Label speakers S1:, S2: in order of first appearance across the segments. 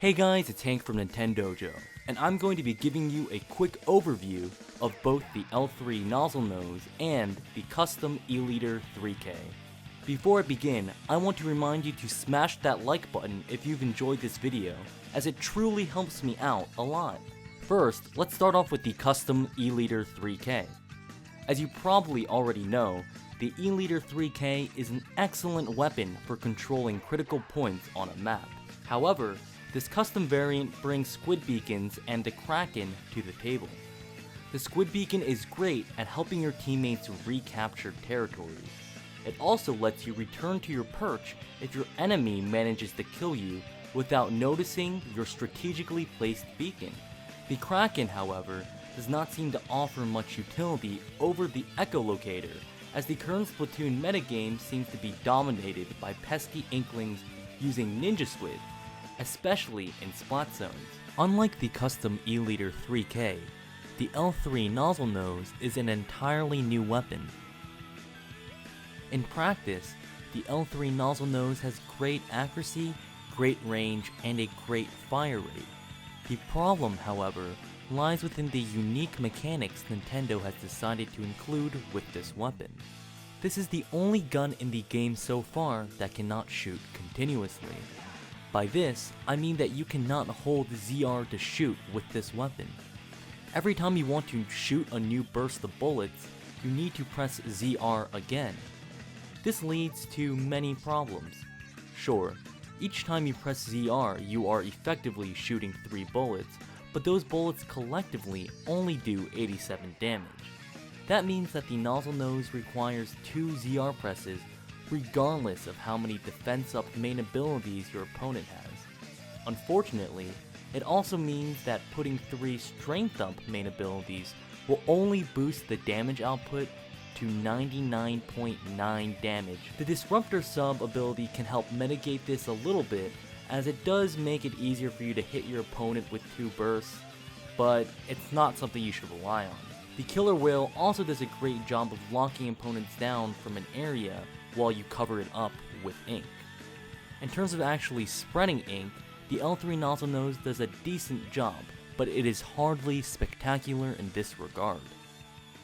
S1: Hey guys, it's Hank from Nintendome, and I'm going to be giving you a quick overview of both the L-3 Nozzlenose and the custom E-Liter 3K. Before I begin, I want to remind you to smash that like button if you've enjoyed this video, as it truly helps me out a lot. First, let's start off with the custom E-Liter 3K. As you probably already know, the E-Liter 3K is an excellent weapon for controlling critical points on a map. However, this custom variant brings squid beacons and the Kraken to the table. The squid beacon is great at helping your teammates recapture territory. It also lets you return to your perch if your enemy manages to kill you without noticing your strategically placed beacon. The Kraken, however, does not seem to offer much utility over the echolocator, as the current Splatoon metagame seems to be dominated by pesky inklings using ninja squid, especially in splat zones. Unlike the custom E-Liter 3K, the L-3 Nozzlenose is an entirely new weapon. In practice, the L-3 Nozzlenose has great accuracy, great range, and a great fire rate. The problem, however, lies within the unique mechanics Nintendo has decided to include with this weapon. This is the only gun in the game so far that cannot shoot continuously. By this, I mean that you cannot hold ZR to shoot with this weapon. Every time you want to shoot a new burst of bullets, you need to press ZR again. This leads to many problems. Sure, each time you press ZR, you are effectively shooting 3 bullets, but those bullets collectively only do 87 damage. That means that the Nozzlenose requires 2 ZR presses regardless of how many defense up main abilities your opponent has. Unfortunately, it also means that putting 3 strength up main abilities will only boost the damage output to 99.9 damage. The Disruptor sub ability can help mitigate this a little bit, as it does make it easier for you to hit your opponent with 2 bursts, but it's not something you should rely on. The Killer Whale also does a great job of locking opponents down from an area while you cover it up with ink. In terms of actually spreading ink, the L-3 Nozzlenose does a decent job, but it is hardly spectacular in this regard.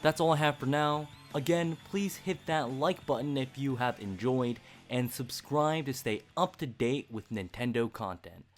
S1: That's all I have for now. Again, please hit that like button if you have enjoyed, and subscribe to stay up to date with Nintendo content.